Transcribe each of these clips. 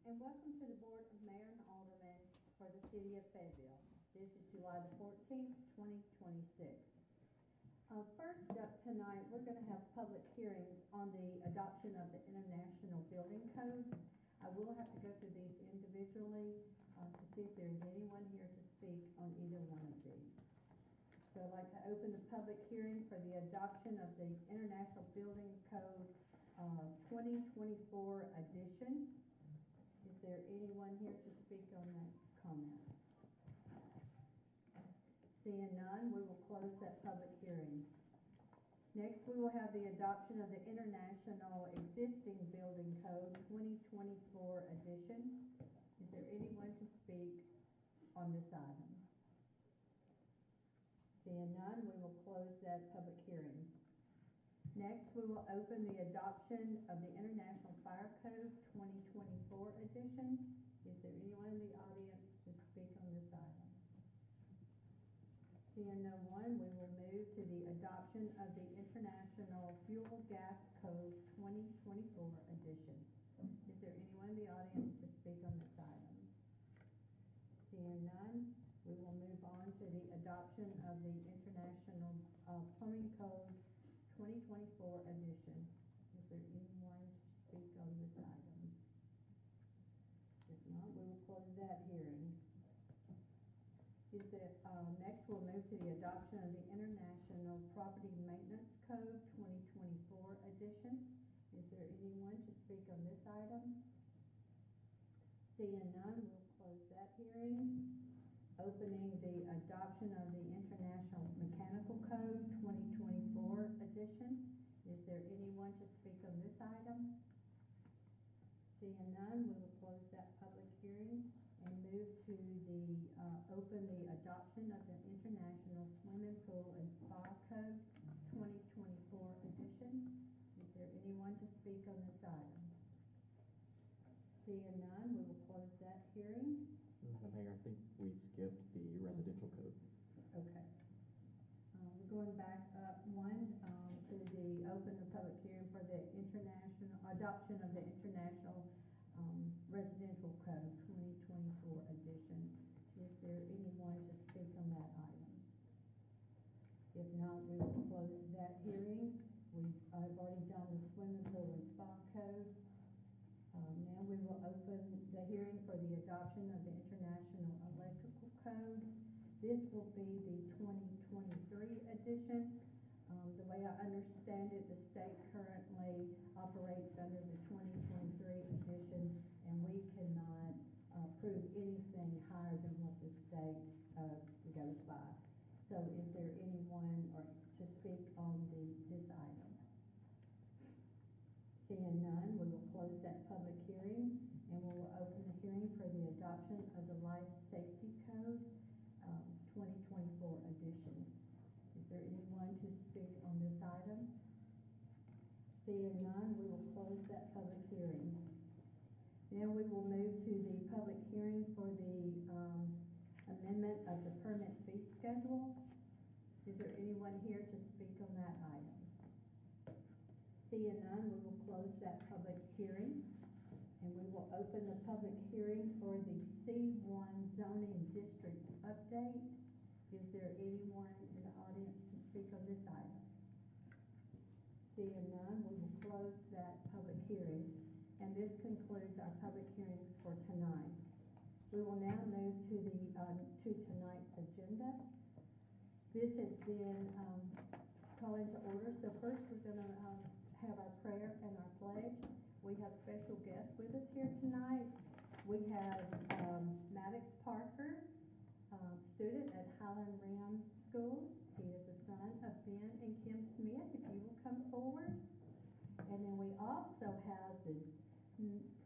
and welcome to the Board of Mayor and Aldermen for the City of Fayetteville. This is July the 14th, 2026. First up tonight, we're going to have public hearings on the adoption of the International Building Codes. I will have to go through these individually to see if there's anyone here to speak on either one of these. So I'd like to open the public hearing for the adoption of the International Building Code 2024 edition. Is there anyone here to speak on that comment? Seeing none, we will close that public hearing. Next, we will have the adoption of the International Existing Building Code 2024 edition. Is there anyone to speak on this item? Seeing none, we will close that public hearing. Next, we will open the adoption of the International Fire Code 2024 edition. Is there anyone in the audience to speak on this item? Seeing no one, we will move to the adoption of the International Fuel Gas Code 2024 edition. Is there anyone in the audience to speak on this item? Seeing none, we will move on to the adoption of the International Plumbing Code 2024 edition. Is there anyone to speak on this item? If not, we will close that hearing. Next, we'll move to the adoption of the International Property Maintenance Code 2024 edition. Is there anyone to speak on this item? Seeing none, we'll close that hearing. Opening the adoption of the International Mechanical Code 2024 edition. Is there anyone to speak on this item? Seeing none, we will close that public hearing and move to the open the adoption of the International Swimming Pool and Spa Code 2024 edition. Is there anyone to speak on this item? Seeing none, we will close that hearing. Madam Mayor, I think we skipped the residential code. Okay. We're going back up one to the open the public hearing for the international adoption of the International Residential Code 2024 edition. Is there anyone to speak on that item? If not, we will close that hearing. I've already done the swimming pool and spa code. Now we will open the hearing for the adoption of the International Electrical Code. This will be the 2023 edition. The way I understand it, the state currently operates under the 2023 edition, and we cannot approve anything higher than what the state goes by. So is there anyone to speak on this item? Seeing none, we will close that public hearing, and we will open the hearing for the adoption of the Life Safety Code 2024 edition. Is there anyone to speak on this item? Seeing none, we will close that public hearing. Then we will move to the public hearing for the amendment of the permit fee schedule. Is there anyone here to speak on that item? Seeing none, we will close that public hearing, and we will open the public hearing for the C1 zoning district update. Is there anyone in the audience to speak on this item? Seeing none, we will close that public hearing, and this concludes our public hearings for tonight. We will now move to tonight's agenda. This has been called into order. So first, we're going to have our prayer and our pledge. We have special guests with us here tonight. We have Maddox Parker, student at Highland Rim School. He is the son of Ben and Kim Smith, if you will come forward. And then we also have the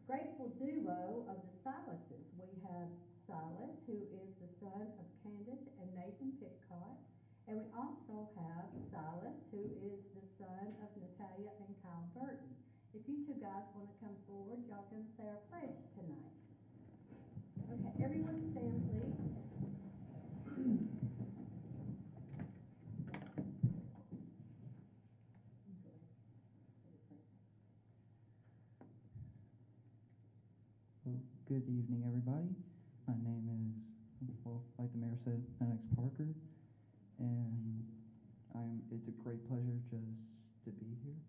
grateful duo of the Silases. We have Silas, who is the son of Candace and Nathan Pitcott. And we also have Silas, who is the son of Natalia and Kyle Burton. If you two guys want to come forward, y'all going to say our pledge tonight. Okay, everyone stand, please. Well, good evening, everybody. My name is, well, like the mayor said, Alex Parker, and it's a great pleasure just to be here.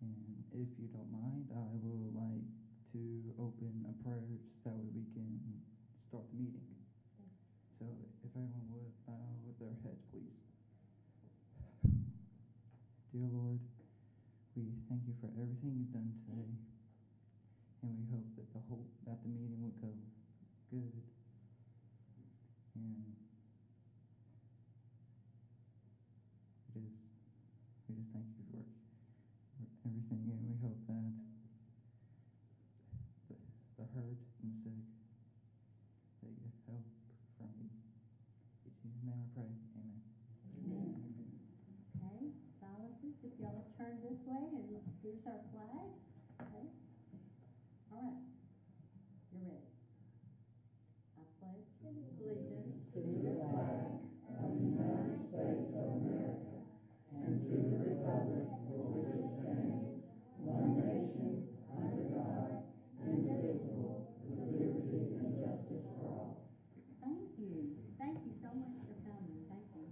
And if you don't mind, I would like to open a prayer so that way we can start the meeting. So if everyone would bow with their heads, please. Dear Lord, we thank you for everything you've done today, and we hope that the meeting will go good. And we just thank you for everything, and we hope that the hurt and the sick, they get help from you. In Jesus' name I pray, amen. Amen. Okay, Silas's, if y'all turn this way, and here's our flag. Okay. All right. You're ready. I pledge allegiance to the flag of the United States of America and to the republic for which it stands, one nation, under God, indivisible, with liberty and justice for all. Thank you. Thank you so much for coming. Thank you.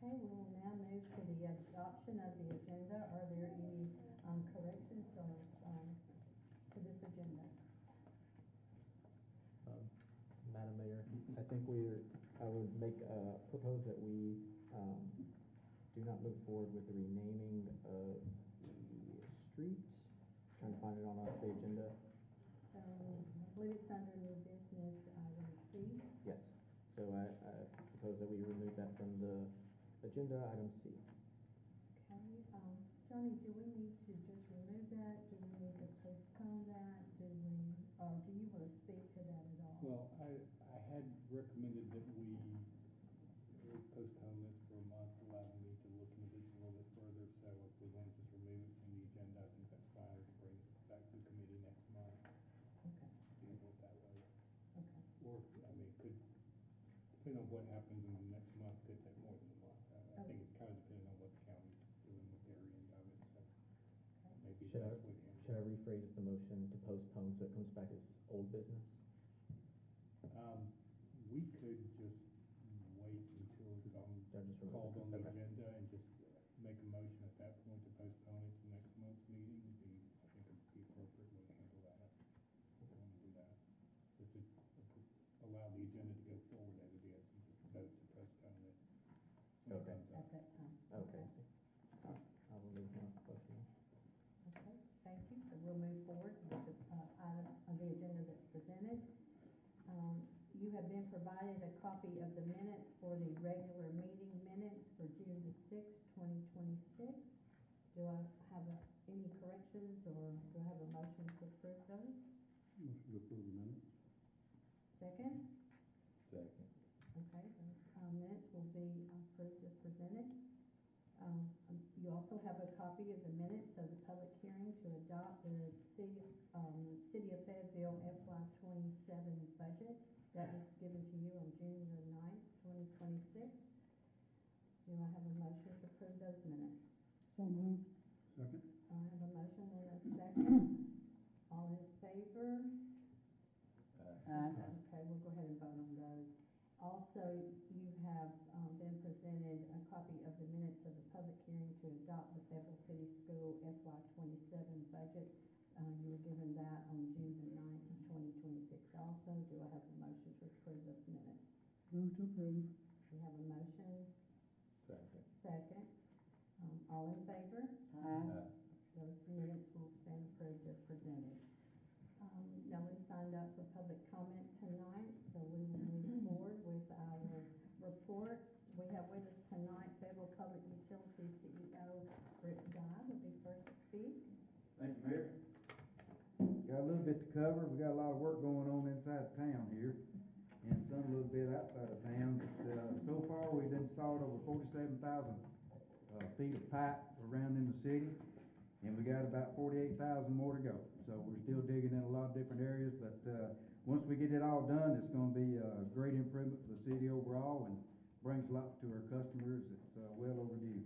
Okay, we will now move to the adoption of the agenda. Are there any corrections or to this agenda? Madam Mayor, I think I would propose that we do not move forward with the renaming of the street. Trying to find it on the agenda. I believe it's under new business, item C. Yes, so I propose that we remove that from the agenda, item C. Okay, Johnny, do we need to just remove that? Do we need to postpone that? Or do you want to speak to that at all? Well, I had recommended that we postpone this for a month, allow me to look into this a little bit further. So if we want to just remove it from the agenda, I think that's fine. We can bring it back to the committee next month. Okay. Deal with it that way. Okay. Or, I mean, depending on what happens in the next month, could take more than a month. I think it's kind of depending on what the county's doing with their end of it, so maybe Should that's what handle I it. rephrase the motion to postpone so it comes back as old business? We could just wait until it's called on the agenda and just make a motion at that point to postpone it to next month's meeting. I think it'd be appropriate way to handle that. If we want to do that, just to allow the agenda to go forward as it is, and just vote to postpone it. when it Okay. comes up. At that time. Okay, I see. All right, I will move my motion. Okay, thank you. So we'll move forward with the item of the agenda that's presented. You have been provided a copy of the minutes for the regular meeting minutes for June the 6th, 2026. Do I have any corrections, or do I have a motion to approve those? Motion to approve the minutes. Second? Second. Okay, those minutes will be approved as presented. You also have a copy of the minutes of the public hearing to adopt the City of Fayetteville FY 27 budget. That was given to you on June the 9th, 2026. Do I have a motion to approve those minutes? So moved. Second. I have a motion and a second. All in favor? Okay, we'll go ahead and vote on those. Also, you have been presented a copy of the minutes of the public hearing to adopt the Fayetteville City School FY 27 budget. You were given that on June the 9th, 2026 also. Do I have a motion to approve those minutes? Move to approve. We have a motion, Second. second. All in favor? Aye. Those minutes will stand approved as presented. No one signed up for public comment tonight, so we will move forward with our reports. We have with us tonight Fayetteville Public Utilities CEO Rick Dye will be first to speak. Thank you, Mayor. Got a little bit to cover. We got a lot of work going on inside of town here, and some a little bit outside of town. But, so far, we've installed over 47,000 feet of pipe around in the city, and we got about 48,000 more to go. So we're still digging in a lot of different areas, but, once we get it all done, it's gonna be a great improvement for the city overall and brings a lot to our customers. It's, well overdue.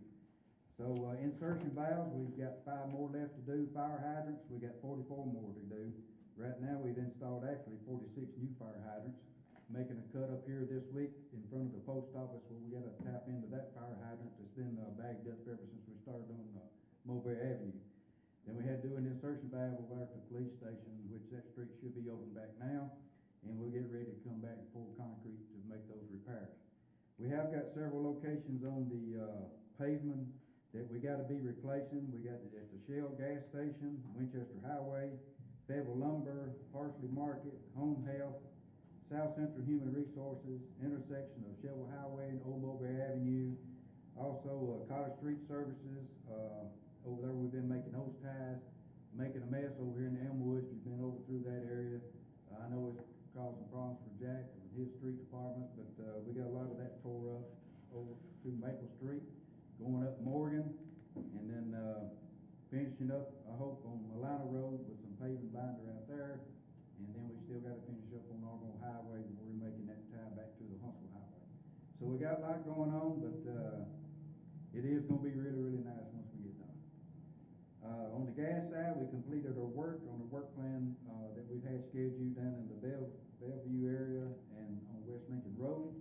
So, insertion valves, we've got 5 more left to do. Fire hydrants, we got 44 more to do. Right now, we've installed actually 46 new fire hydrants, making a cut up here this week in front of the post office where we gotta tap into that fire hydrant that's been, bagged up ever since we started on, Mulberry Avenue. Then we had to do an insertion valve over at the police station, which that street should be open back now, and we'll get ready to come back and pour concrete to make those repairs. We have got several locations on the, pavement that we gotta be replacing. We got it at the Shell gas station, Winchester Highway, Fayetteville Lumber, Parsley Market, Home Health, South Central Human Resources, intersection of Shell Highway and Old Mulberry Avenue. Also, Cottage Street Services, over there we've been making hose ties, making a mess over here in Elmwood. If you've been over through that area, I know it's causing problems for Jack and his street department, but, we got a lot of that tore up over through Maple Street, going up Morgan, and then, finishing up, I hope, on Malina Road with some paving binder out there. And then we still gotta finish up on Argonne Highway, where we're making that tie back to the Huntsville Highway. So we got a lot going on, but, it is gonna be really, really nice once we get done. On the gas side, we completed our work on the work plan, that we've had scheduled down in the Bellevue area and on West Lincoln Road.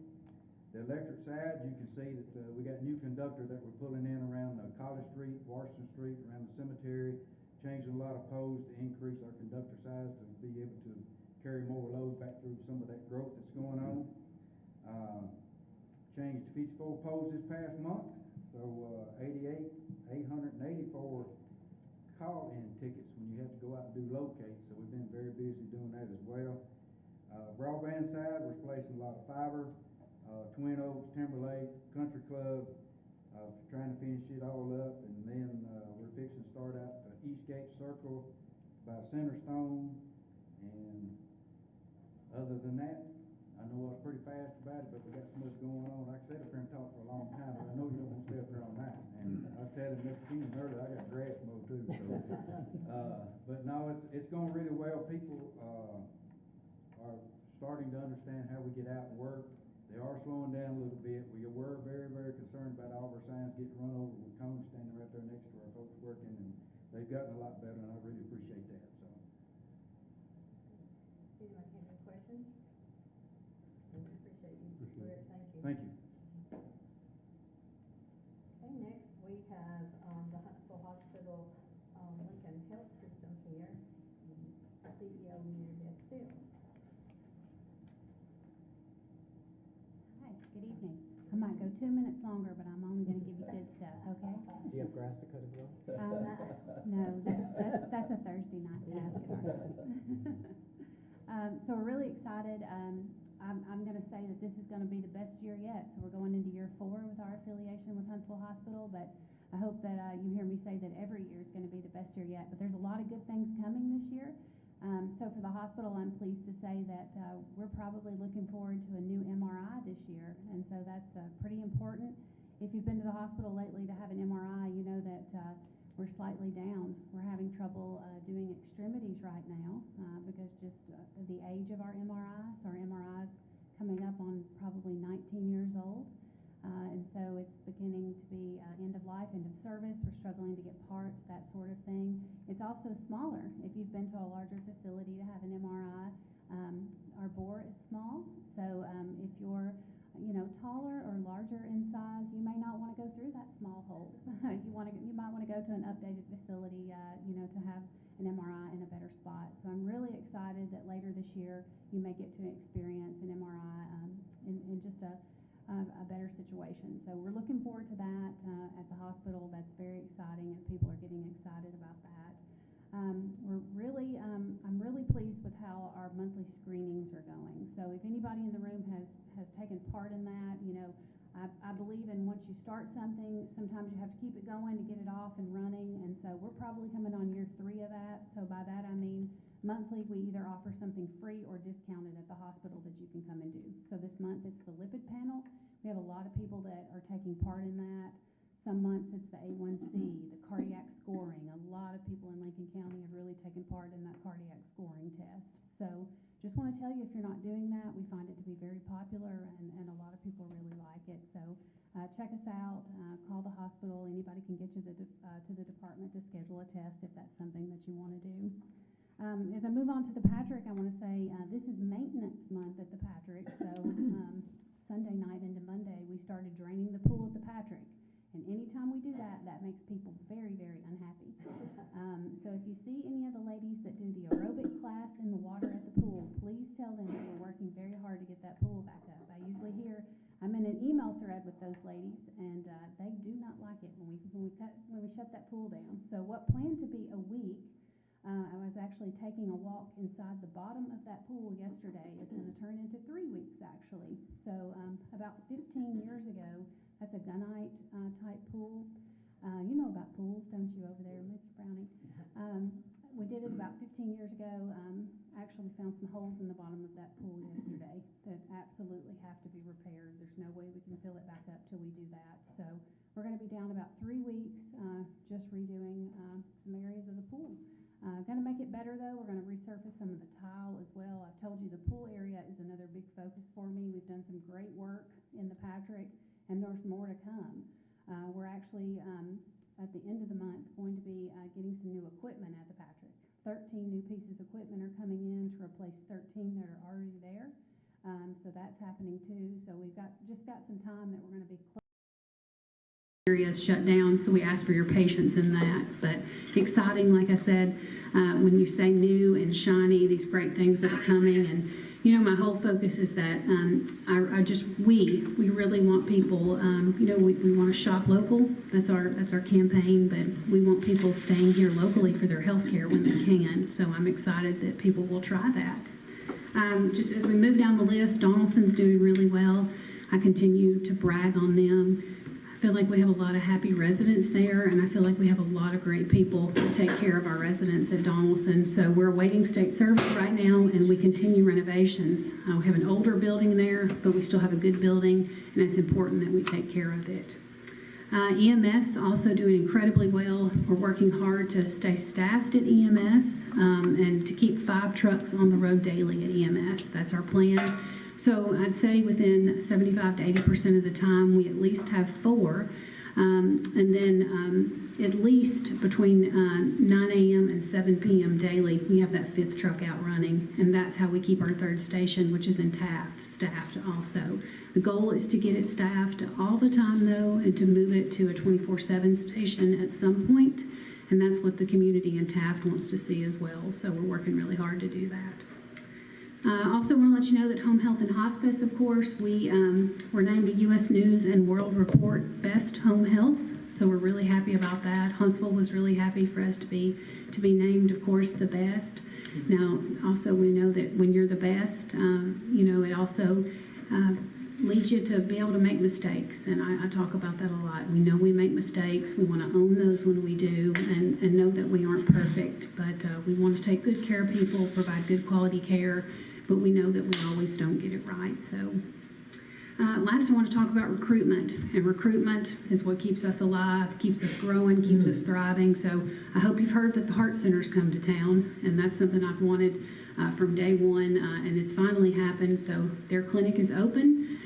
The electric side, you can see that, we got new conductor that we're pulling in around, College Street, Washington Street, around the cemetery, changing a lot of poles to increase our conductor size to be able to carry more load back through some of that growth that's going on. Changed 54 poles this past month, so, 884 call-in tickets when you have to go out and do locates, so we've been very busy doing that as well. Broadband side, we're replacing a lot of fiber, Twin Oaks, Timberlake, Country Club, trying to finish it all up, and then, we're fixing to start out the Eastgate Circle by Centerstone, and other than that, I know I was pretty fast about it, but we got so much going on. Like I said, I've been talking for a long time, but I know you don't want to stay up here all night. And I was telling Mr. Keenan earlier, I got grass mowed too, so. But no, it's going really well. People, are starting to understand how we get out and work. They are slowing down a little bit. We were very, very concerned about all of our signs getting run over with cones standing right there next to our folks working, and they've gotten a lot better, and I really appreciate that, so. Anyone have any questions? We appreciate you. Appreciate it. Thank you. Thank you. Okay, next we have, the Huntsville Hospital, Lincoln Health System here, CEO Meredith Sills. Hi, good evening. I might go 2 minutes longer, but I'm only gonna give you good stuff, okay? Do you have grass to cut as well? No, that's a Thursday night task at our So we're really excited. I'm gonna say that this is gonna be the best year yet. So we're going into year 4 with our affiliation with Huntsville Hospital, but I hope that, you hear me say that every year is gonna be the best year yet. But there's a lot of good things coming this year. So for the hospital, I'm pleased to say that, we're probably looking forward to a new MRI this year. And so that's, pretty important. If you've been to the hospital lately to have an MRI, you know that, we're slightly down. We're having trouble, doing extremities right now, because just, the age of our MRIs. Our MRIs coming up on probably 19 years old. And so it's beginning to be, end of life, end of service. We're struggling to get parts, that sort of thing. It's also smaller. If you've been to a larger facility to have an MRI, our bore is small. So, if you're, taller or larger in size, you may not want to go through that small hole. You might want to go to an updated facility, to have an MRI in a better spot. So I'm really excited that later this year you may get to experience an MRI in just a better situation. So we're looking forward to that at the hospital. That's very exciting, and people are getting excited about that. I'm really pleased with how our monthly screenings are going. So if anybody in the room has taken part in that, I believe in once you start something, sometimes you have to keep it going to get it off and running. And so we're probably coming on year 3 of that. So by that I mean monthly we either offer something free or discounted at the hospital that you can come and do. So this month it's the lipid panel. We have a lot of people that are taking part in that. Some months it's the A1C, the cardiac scoring. A lot of people in Lincoln County have really taken part in that cardiac scoring test. So just want to tell you, if you're not doing that, we find it to be very popular, and a lot of people really like it. So check us out, call the hospital. Anybody can get you to the department to schedule a test if that's something that you want to do. As I move on to the Patrick, I want to say this is maintenance month at the Patrick. So Sunday night into Monday, we started draining the pool at the Patrick. And anytime we do that, that makes people very, very unhappy. So if you see any of the ladies that do the aerobic class in the water at the pool, please tell them that we're working very hard to get that pool back up. I usually hear, I'm in an email thread with those ladies, and they do not like it when we shut that pool down. So what planned to be a week, I was actually taking a walk inside the bottom of that pool yesterday. It's going to turn into 3 weeks, actually. So about 15 years ago, that's a gunite type pool. You know about pools, don't you, over there, Mr. Browning? We did it about 15 years ago. Actually found some holes in the bottom of that pool yesterday that absolutely have to be repaired. There's no way we can fill it back up till we do that. So we're going to be down about 3 weeks just redoing some areas of the pool. Going to make it better, though. We're going to resurface some of the tile as well. I've told you the pool area is another big focus for me. We've done some great work in the Patrick, and there's more to come. We're actually, at the end of the month, going to be getting some new equipment at the Patrick. 13 new pieces of equipment are coming in to replace 13 that are already there. So that's happening too. So we've just got some time that we're going to be areas shut down, so we ask for your patience in that. But exciting, like I said, when you say new and shiny, these great things that are coming. And you know, my whole focus is that we really want people, you know, we want to shop local. That's our campaign, but we want people staying here locally for their health care when they can. So I'm excited that people will try that. Just as we move down the list, Donaldson's doing really well. I continue to brag on them. I feel like we have a lot of happy residents there, and I feel like we have a lot of great people to take care of our residents at Donaldson. So we're awaiting state service right now, and we continue renovations. We have an older building there, but we still have a good building, and it's important that we take care of it. EMS also doing incredibly well. We're working hard to stay staffed at EMS and to keep 5 trucks on the road daily at EMS. That's our plan. So I'd say within 75 to 80% of the time, we at least have 4. And then at least between 9 a.m. and 7 p.m. daily, we have that 5th truck out running. And that's how we keep our 3rd station, which is in Taft, staffed also. The goal is to get it staffed all the time, though, and to move it to a 24/7 station at some point. And that's what the community in Taft wants to see as well. So we're working really hard to do that. Also want to let you know that Home Health and Hospice, of course, we were named a U.S. News and World Report Best Home Health, so we're really happy about that. Huntsville was really happy for us to be named, of course, the best. Now, also we know that when you're the best, you know, it also leads you to be able to make mistakes, and I talk about that a lot. We know we make mistakes. We want to own those when we do, and know that we aren't perfect, but we want to take good care of people, provide good quality care, but we know that we always don't get it right. So last, I want to talk about recruitment, and recruitment is what keeps us alive, keeps us growing, keeps us thriving. So I hope you've heard that the Heart Center's come to town, and that's something I've wanted from day one, and it's finally happened. So their clinic is open.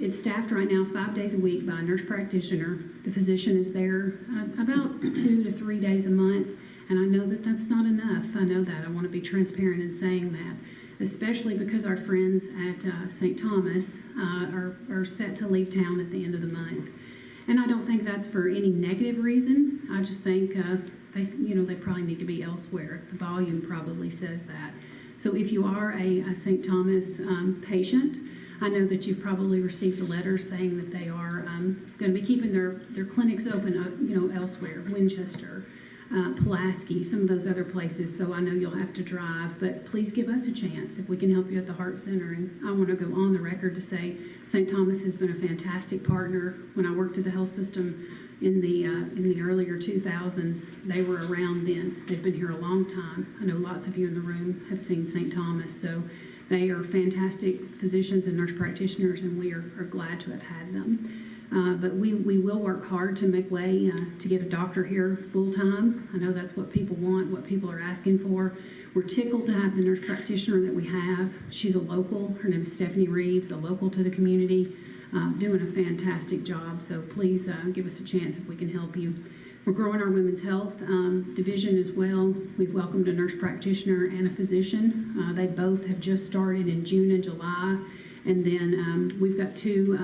It's staffed right now 5 days a week by a nurse practitioner. The physician is there about 2 to 3 days a month, and I know that that's not enough. I know that. I want to be transparent in saying that, especially because our friends at St. Thomas are set to leave town at the end of the month. And I don't think that's for any negative reason. I just think they probably need to be elsewhere. The volume probably says that. So if you are a St. Thomas patient, I know that you've probably received a letter saying that they are going to be keeping their clinics open, elsewhere, Winchester, Pulaski, some of those other places. So I know you'll have to drive, but please give us a chance if we can help you at the Heart Center. And I want to go on the record to say St. Thomas has been a fantastic partner. When I worked at the health system in the earlier 2000s, they were around then. They've been here a long time. I know lots of you in the room have seen St. Thomas. So they are fantastic physicians and nurse practitioners, and we are glad to have had them. But we will work hard to make way to get a doctor here full-time. I know that's what people want, what people are asking for. We're tickled to have the nurse practitioner that we have. She's a local. Her name is Stephanie Reeves, a local to the community, doing a fantastic job. So please give us a chance if we can help you. We're growing our women's health division as well. We've welcomed a nurse practitioner and a physician. They both have just started in June and July. And then we've got 2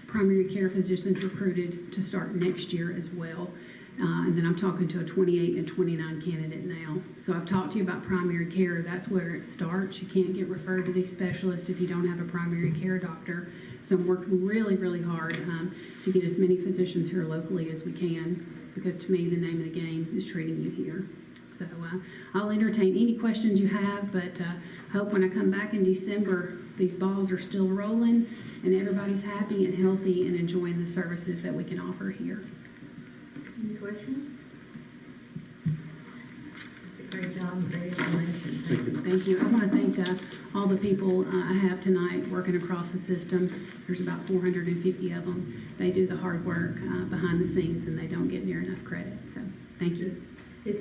primary care physicians recruited to start next year as well. And then I'm talking to a 28 and 29 candidate now. So I've talked to you about primary care. That's where it starts. You can't get referred to these specialists if you don't have a primary care doctor. So I'm working really, really hard to get as many physicians here locally as we can, because to me, the name of the game is treating you here. So I'll entertain any questions you have, but hope when I come back in December, these balls are still rolling and everybody's happy and healthy and enjoying the services that we can offer here. Any questions? Great job, great information. Thank you. Thank you. I want to thank all the people I have tonight working across the system. There's about 450 of them. They do the hard work behind the scenes, and they don't get near enough credit. So thank you. Is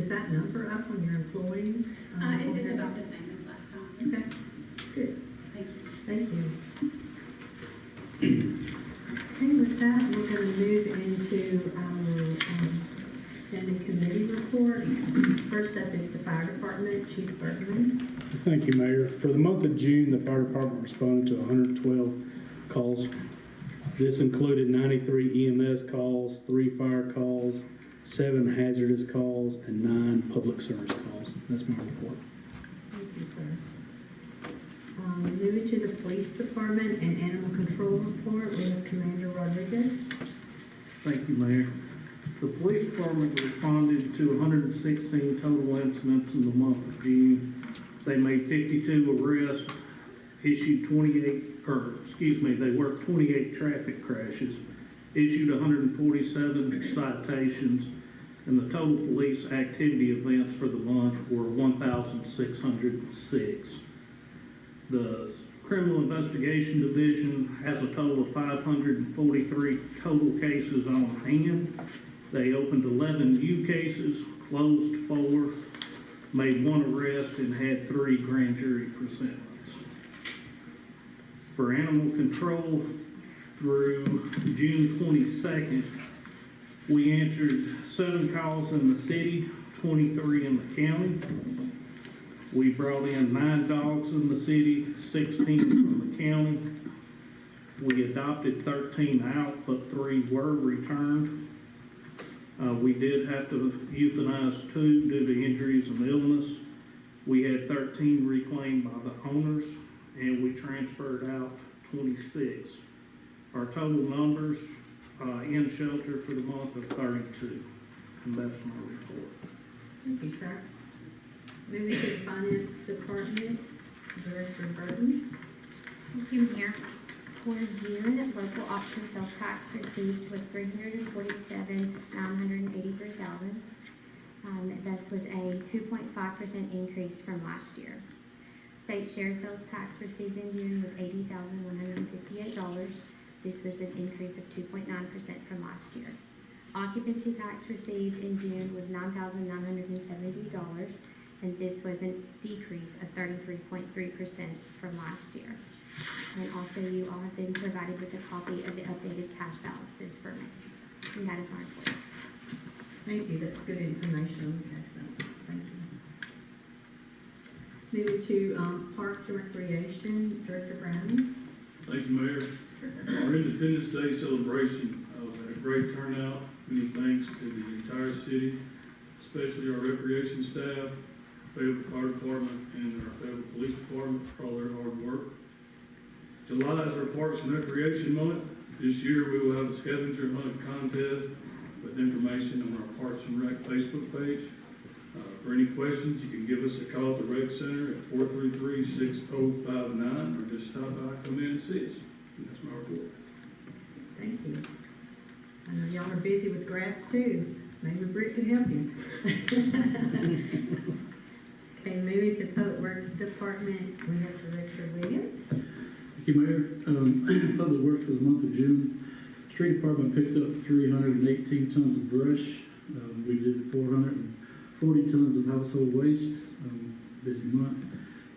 that number up on your employees? It's about the same as last time. Okay, good. Thank you. Thank you. Okay, with that, we're going to move into our standing committee report. First up is the fire department, Chief Bergman. Thank you, Mayor. For the month of June, the fire department responded to 112 calls. This included 93 EMS calls, 3 fire calls, 7 hazardous calls, and 9 public service calls. That's my report. Thank you, sir. Moving to the police department and animal control report, we have Commander Rodriguez. Thank you, Mayor. The police department responded to 116 total incidents in the month of June. They made 52 arrests, issued they worked 28 traffic crashes, issued 147 citations, and the total police activity events for the month were 1,606. The Criminal Investigation Division has a total of 543 total cases on hand. They opened 11 new cases, closed 4, made 1 arrest, and had 3 grand jury presentments. For animal control, through June 22nd, we answered 7 calls in the city, 23 in the county. We brought in 9 dogs in the city, 16 from the county. We adopted 13 out, but 3 were returned. We did have to euthanize 2 due to injuries and illness. We had 13 reclaimed by the owners, and we transferred out 26. Our total numbers in shelter for the month of 32, and that's my report. Thank you, sir. Moving to the finance department, Director Burton. Thank you, Mayor. For June, local option sales tax received was $347,983,000. This was a 2.5% increase from last year. State share sales tax received in June was $80,158. This was an increase of 2.9% from last year. Occupancy tax received in June was $9,970, and this was a decrease of 33.3% from last year. And also, you all have been provided with a copy of the updated cash balances for May. And that is my report. Thank you, that's good information on the cash balances, thank you. Moving to Parks and Recreation, Director Brown. Thank you, Mayor. Our Independence Day celebration had a great turnout. Many thanks to the entire city, especially our recreation staff, Fayetteville Fire Department, and our Fayetteville Police Department for all their hard work. July is our Parks and Recreation Month. This year we will have a scavenger hunt contest with information on our Parks and Rec Facebook page. For any questions, you can give us a call at the Rec Center at 433-6059, or just stop by, come in and see us. And that's my report. Thank you. I know y'all are busy with grass too. Maybe Britt can help you. Okay, moving to Public Works Department, we have Director Williams. Thank you, Mayor. Public Works for the month of June street department picked up 318 tons of brush. We did 440 tons of household waste this month.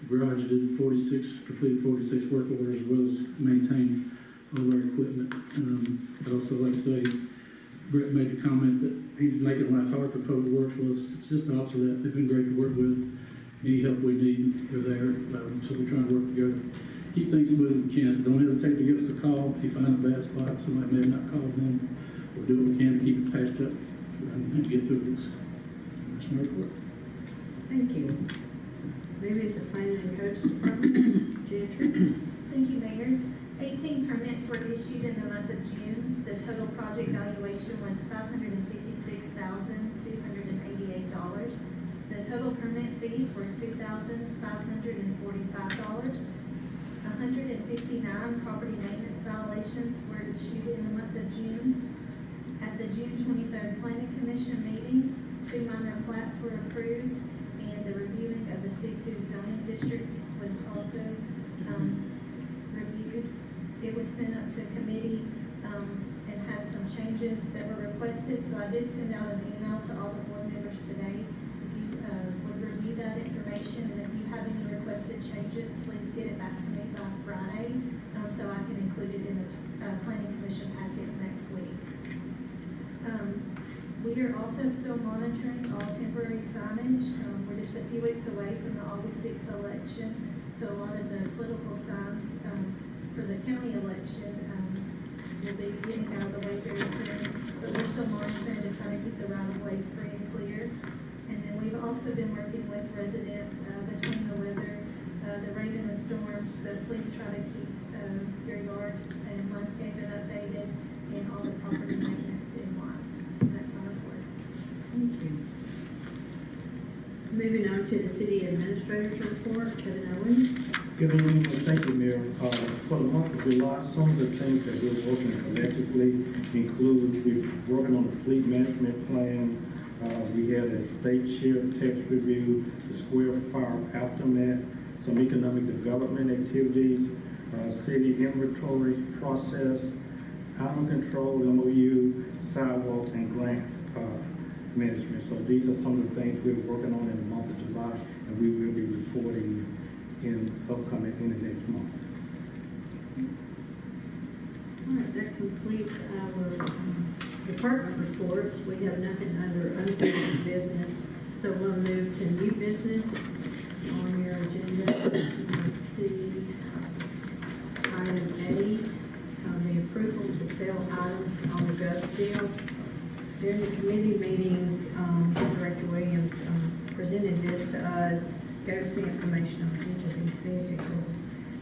The garage did completed 46 work orders, as well as maintain all of our equipment. I'd also like to say, Brett made the comment that he's making life hard for public works. Well, it's just the opposite of that. They've been great to work with. Any help we need, they're there. So we're trying to work together. Keep things moving, we can. So don't hesitate to give us a call if you find a bad spot, somebody may have not called them. We'll do what we can to keep it patched up and get through this. That's my report. Thank you. Moving to Planning and Codes Department, Gentry. Thank you, Mayor. 18 permits were issued in the month of June. The total project valuation was $556,288. The total permit fees were $2,545. 159 property maintenance violations were issued in the month of June. At the June 23rd Planning Commission meeting, 2 minor plats were approved, and the reviewing of the C2 zoning district was also reviewed. It was sent up to committee and had some changes that were requested, so I did send out an email to all the board members today. If you would review that information, and if you have any requested changes, please get it back to me by Friday, so I can include it in the Planning Commission packets next week. We are also still monitoring all temporary signage. We're just a few weeks away from the August 6th election, so a lot of the political signs for the county election will be getting out of the way very soon, but we're still monitoring to try to keep the right-of-ways free and clear. And then we've also been working with residents between the weather, the rain and the storms, but please try to keep your yard and landscaping updated and all the property maintenance in line. That's my report. Thank you. Moving on to the city administrator's report, Kevin Owens. Good evening, and thank you, Mayor. For the month of July, some of the things that we're working collectively include, we're working on the fleet management plan. We had a state share tax review, the Square Fire aftermath, some economic development activities, city inventory process, animal control, MOU, sidewalks, and grant management. So these are some of the things we're working on in the month of July, and we will be reporting in the next month. All right, that completes our department reports. We have nothing under unfinished business, so we'll move to new business on your agenda. Let's see, item A, the approval to sell items on the gov deal. During the committee meetings, Director Williams presented this to us, gave us the information on each of these vehicles.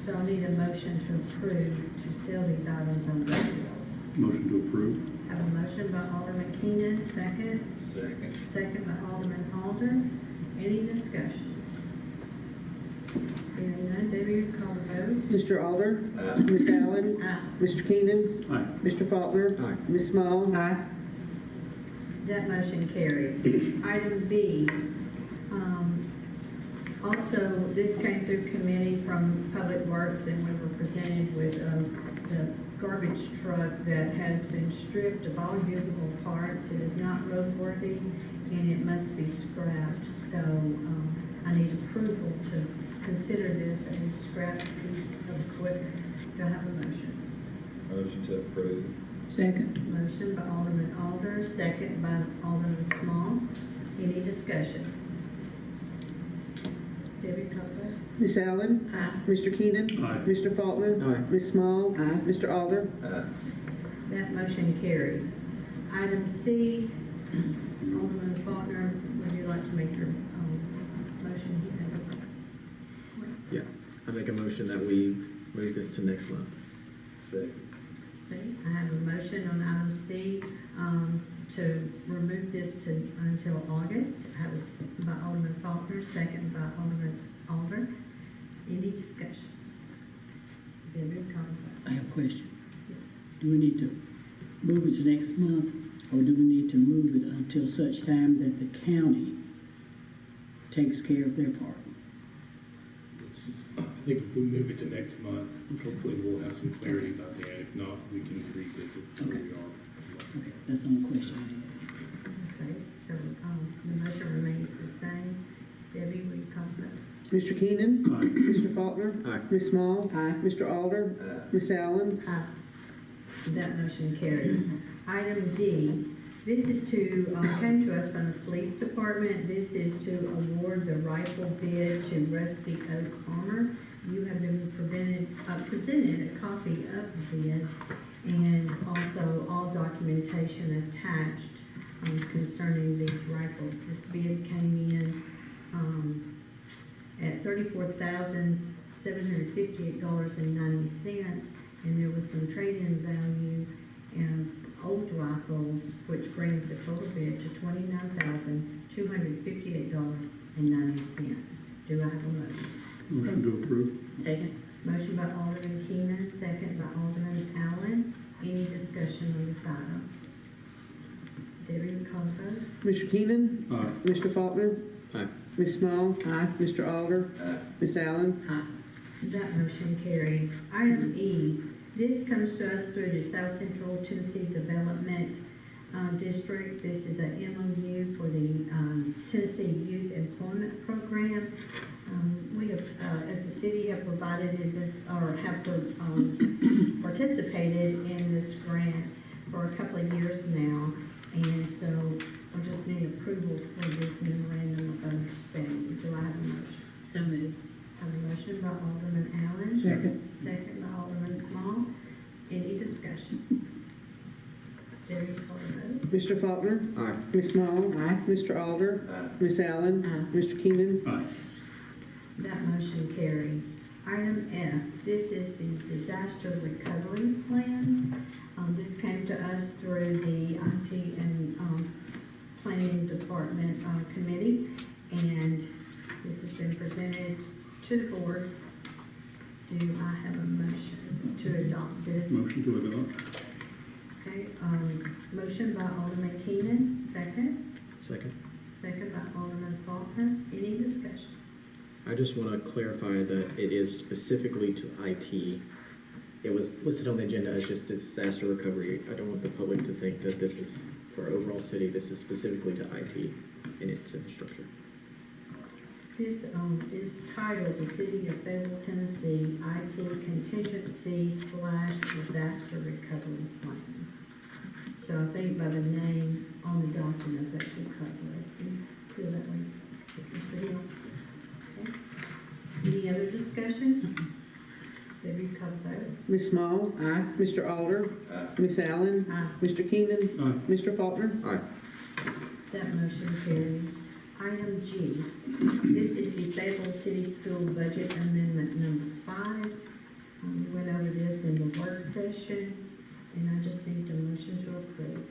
So I need a motion to approve to sell these items on gov deals. Motion to approve. Have a motion by Alderman Keenan, second. Second. Second by Alderman Alder. Any discussion? Hearing none, Debbie, you call the vote. Mr. Alder? Ms. Allen? Aye. Mr. Keenan? Aye. Mr. Faulkner? Aye. Ms. Small? Aye. That motion carries. Item B, also, this came through committee from Public Works, and we were presented with the garbage truck that has been stripped of all usable parts. It is not roadworthy, and it must be scrapped. So I need approval to consider this a scrap piece of equipment. Do I have a motion? Motion to approve. Second. Motion by Alderman Alder, second by Alderman Small. Any discussion? Debbie, call the vote. Ms. Allen? Aye. Mr. Keenan? Aye. Mr. Faulkner? Aye. Ms. Small? Aye. Mr. Alder? That motion carries. Item C, Alderman Faulkner, would you like to make your motion? Yeah, I make a motion that we move this to next month. Second. I have a motion on item C to remove this until August. That was by Alderman Faulkner, second by Alderman Alder. Any discussion? Debbie, call the vote. I have a question. Do we need to move it to next month, or do we need to move it until such time that the county takes care of their part? I think if we move it to next month, hopefully we'll have some clarity about that. If If not, we can revisit where we are. Okay, that's the only question I had. Okay, so, the motion remains the same. Debbie, will you call the vote? Mr. Keenan? Aye. Mr. Faulkner? Aye. Ms. Small? Aye. Mr. Alder? Ms. Allen? Aye. That motion carries. Item D, this is came to us from the police department. This is to award the rifle bid to Rusty Oak Armor. You have been presented a copy of the bid and also all documentation attached concerning these rifles. This bid came in at $34,758.90, and there was some trade-in value and old rifles, which brings the total bid to $29,258.90. Do I have a motion? Motion to approve. Second. Motion by Alderman Keenan, second by Alderman Allen. Any discussion on this item? Debbie, will you call the vote? Mr. Keenan? Aye. Mr. Faulkner? Aye. Ms. Small? Aye. Mr. Alder? Ms. Allen? That motion carries. Item E, this comes to us through the South Central Tennessee Development District. This is a MOU for the Tennessee Youth Employment Program. We have, as a city, have provided this, or have participated in this grant for a couple of years now. And so we just need approval for this memorandum of understanding. Do I have a motion? So moved. I have a motion by Alderman Allen. Second. Second by Alderman Small. Any discussion? Debbie, call the vote. Mr. Faulkner? Aye. Ms. Small? Aye. Mr. Alder? Ms. Allen? Aye. Mr. Keenan? Aye. That motion carries. Item F, this is the disaster recovery plan. This came to us through the IT and Planning Department Committee, and this has been presented to the board. Do I have a motion to adopt this? Motion to adopt. Okay, motion by Alderman Keenan, second. Second. Second by Alderman Faulkner. Any discussion? I just want to clarify that it is specifically to IT. It was listed on the agenda as just disaster recovery. I don't want the public to think that this is for overall city. This is specifically to IT and its infrastructure. This is titled the City of Fayetteville, Tennessee IT Contingency/Disaster Recovery Plan. So I think by the name on the document that should cover us. Do you feel that way, Mr. Hill? Okay. Any other discussion? Debbie, call the vote. Ms. Small? Aye. Mr. Alder? Ms. Allen? Aye. Mr. Keenan? Aye. Mr. Faulkner? Aye. That motion carries. Item G, this is the Fayetteville City School Budget Amendment number 5. We went over this in the work session, and I just need a motion to approve.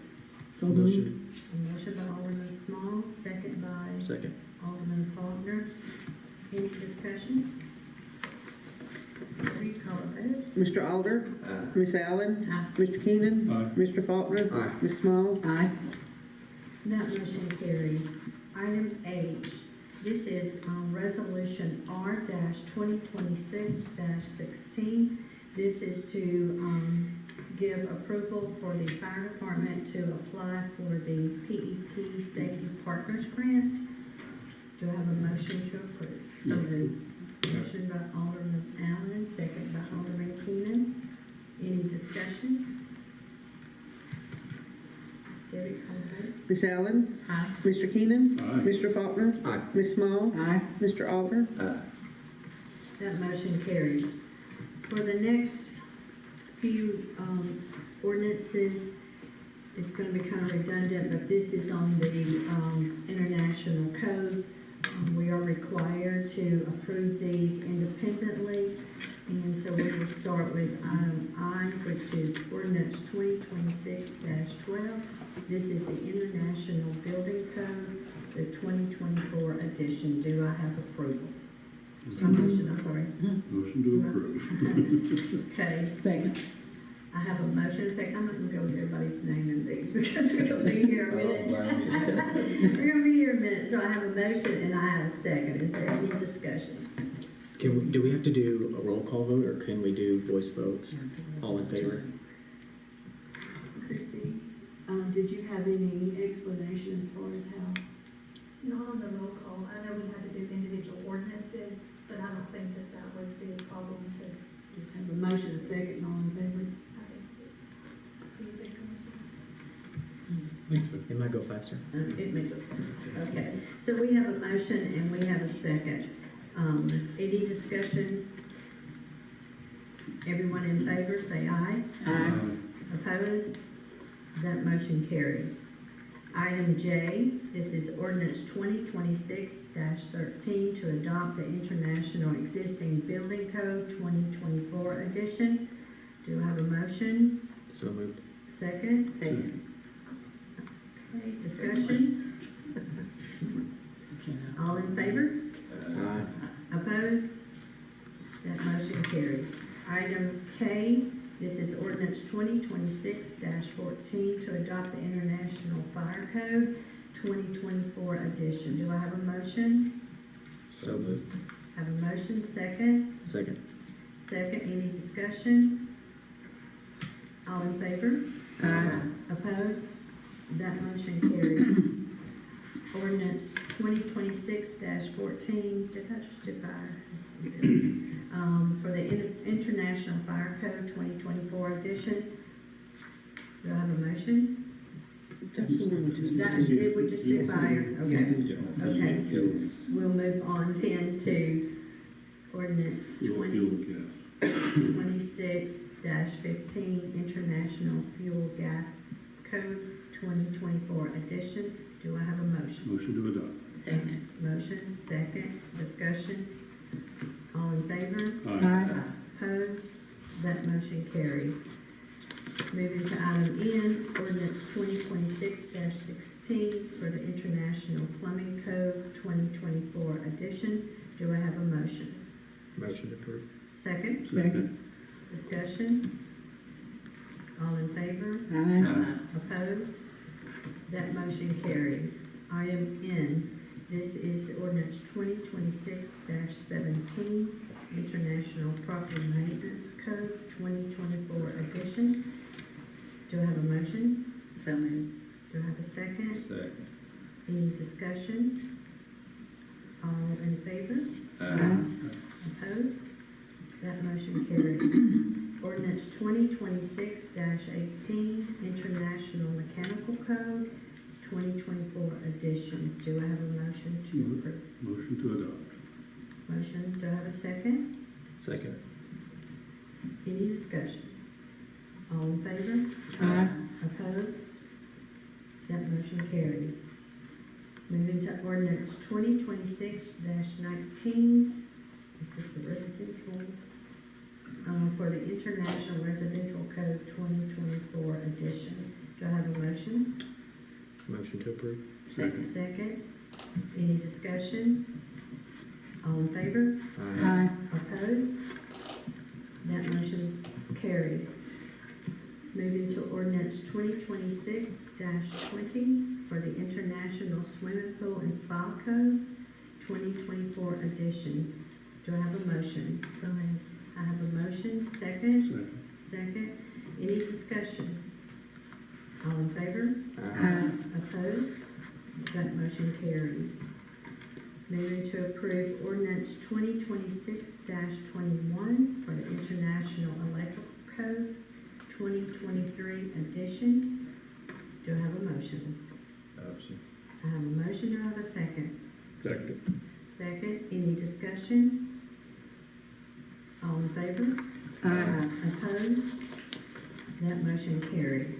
So moved. Motion. A motion by Alderman Small, second by Second. Alderman Faulkner. Any discussion? Debbie, call a vote. Mr. Alder? Ms. Allen? Aye. Mr. Keenan? Aye. Mr. Faulkner? Aye. Ms. Small? Aye. That motion carries. Item H, this is Resolution R-2026-16. This is to give approval for the fire department to apply for the PEP Safety Partners Grant. Do I have a motion to approve? So moved. Motion by Alderman Allen, second by Alderman Keenan. Any discussion? Debbie, call the vote. Ms. Allen? Aye. Mr. Keenan? Aye. Mr. Faulkner? Aye. Ms. Small? Aye. Mr. Alder? That motion carries. For the next few ordinances, it's going to be kind of redundant, but this is on the international codes. We are required to approve these independently, and so we will start with item I, which is ordinance 2026-12. This is the International Building Code, the 2024 edition. Do I have approval? Motion, I'm sorry. Motion to approve. Okay, Second. I have a motion, a second. I'm not gonna go with everybody's name in these because we're gonna be here a minute. We're gonna be here a minute, so I have a motion and I have a second. Is there any discussion? Do we have to do a roll call vote, or can we do voice votes? All in favor? did you have any explanation as far as how? Not on the roll call. I know we had to do individual ordinances, but I don't think that that would be a problem to. Just have a motion, a second, and all in favor? Do you think so, Mr. It might go faster. It may go fast. Okay, so we have a motion and we have a second. Any discussion? Everyone in favor, say aye. Aye. Opposed? That motion carries. Item J, this is ordinance 2026-13 to adopt the International Existing Building Code 2024 edition. Do I have a motion? So moved. Second? Second. Okay, discussion? All in favor? Aye. Opposed? That motion carries. Item K, this is ordinance 2026-14 to adopt the International Fire Code 2024 edition. Do I have a motion? So moved. Have a motion, second? Second. Second, any discussion? All in favor? Opposed? That motion carries. Ordinance 2026-14, did I just do fire? For the International Fire Code 2024 edition. Do I have a motion? That's the one we just. That, it would just be fire, okay. Okay, we'll move on then to ordinance 26-15, International Fuel Gas Code 2024 edition. Do I have a motion? Motion to adopt. Second. Motion, second, discussion. All in favor? Aye. Opposed? That motion carries. Moving to item N, ordinance 2026-16 for the International Plumbing Code 2024 edition. Do I have a motion? Motion approved. Second? Second. Discussion? All in favor? Aye. Opposed? That motion carried. Item N, this is ordinance 2026-17, International Property Maintenance Code 2024 edition. Do I have a motion? So moved. Do I have a second? Second. Any discussion? All in favor? Opposed? That motion carried. Ordinance 2026-18, International Mechanical Code 2024 edition. Do I have a motion to approve? Motion to adopt. Motion, do I have a second? Second. Any discussion? All in favor? Opposed? That motion carries. Moving to ordinance 2026-19, this is the residential, for the International Residential Code 2024 edition. Do I have a motion? Motion to approve. Second. Second. Any discussion? All in favor? Aye. Opposed? That motion carries. Moving to ordinance 2026-20 for the International Swimming Pool and Spa Code 2024 edition. Do I have a motion? So I have a motion. Second? Second. Second. Any discussion? All in favor? Opposed? That motion carries. Moving to approve ordinance 2026-21 for the International Electrical Code 2023 edition. Do I have a motion? Motion. I have a motion. Do I have a second? Second. Second. Any discussion? All in favor? Opposed? That motion carries.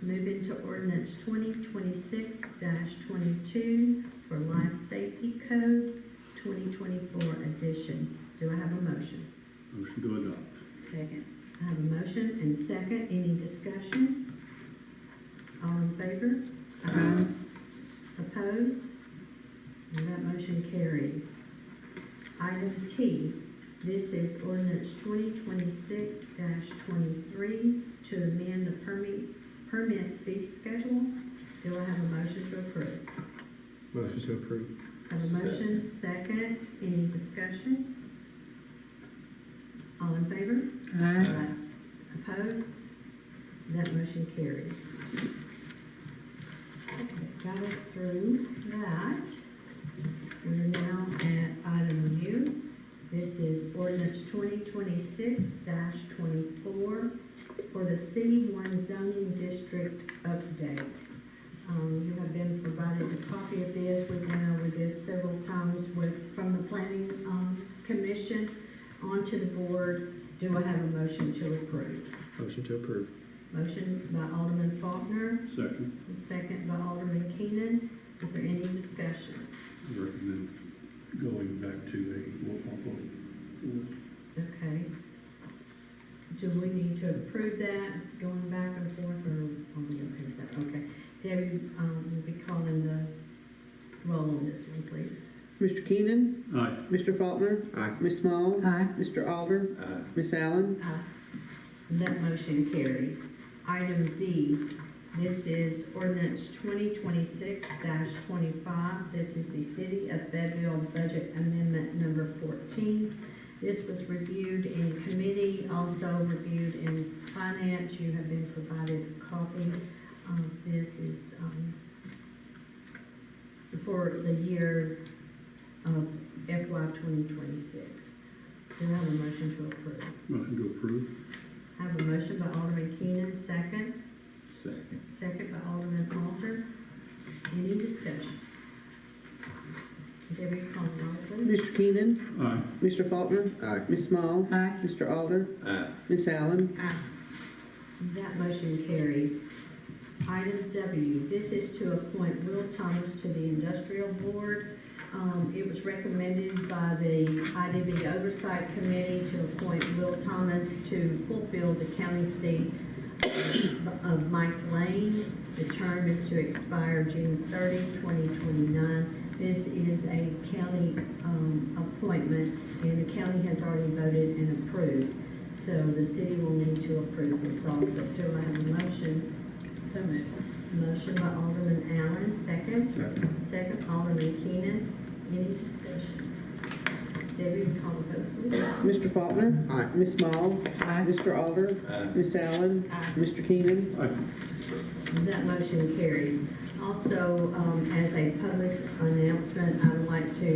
Moving to ordinance 2026-22 for Life Safety Code 2024 edition. Do I have a motion? Motion to adopt. Second. I have a motion and second. Any discussion? All in favor? Opposed? And that motion carries. Item T, this is ordinance 2026-23 to amend the permit fee schedule. Do I have a motion to approve? Motion to approve. Have a motion, second. Any discussion? All in favor? Opposed? That motion carries. 2026-24 for the C1 zoning district update. You have been provided a copy of this. We've been over this several times from the planning, commission onto the board. Do I have a motion to approve? Motion to approve. Motion by Alderman Faulkner, Second. second by Alderman Keenan. Is there any discussion? I recommend going back to a roll call vote. Okay. Do we need to approve that, going back and forth, or are we okay with that? Okay. Debbie, will be calling the roll on this one, please. Mr. Keenan? Aye. Mr. Faulkner? Aye. Ms. Small? Aye. Mr. Alder? Aye. Ms. Allen? Aye. That motion carries. Item V, this is ordinance 2026-25. This is the City of Fayetteville Budget Amendment Number 14. This was reviewed in committee, also reviewed in finance. You have been provided a copy. This is for the year of FY 2026. Do I have a motion to approve? Motion to approve. I have a motion by Alderman Keenan, second. Second. Second by Alderman Alter. Any discussion? Debbie, call the roll, please. Mr. Keenan? Aye. Mr. Faulkner? Aye. Ms. Small? Aye. Mr. Alder? Aye. Ms. Allen? Aye. That motion carries. Item W, this is to appoint Will Thomas to the Industrial Board. It was recommended by the IDB Oversight Committee to appoint Will Thomas to fulfill the county seat of Mike Lane. The term is to expire June 30, 2029. This is a county appointment, and the county has already voted and approved. So the city will need to approve this also. Do I have a motion? So moved. Motion by Alderman Allen, second. Second. Second, Alderman Keenan. Any discussion? Debbie, will call the vote, please. Mr. Faulkner? Aye. Ms. Small? Aye. Mr. Alder? Aye. Ms. Allen? Aye. Mr. Keenan? Aye. That motion carries. Also, as a public announcement, I would like to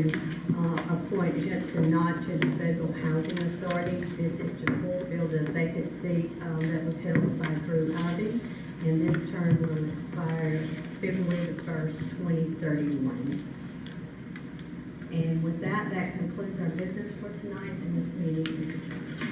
appoint Jensen Knott to the Federal Housing Authority. This is to fulfill the vacant seat that was held by Drew Ivy, and this term will expire February the 1st, 2031. And with that, that concludes our business for tonight, and this meeting is adjourned.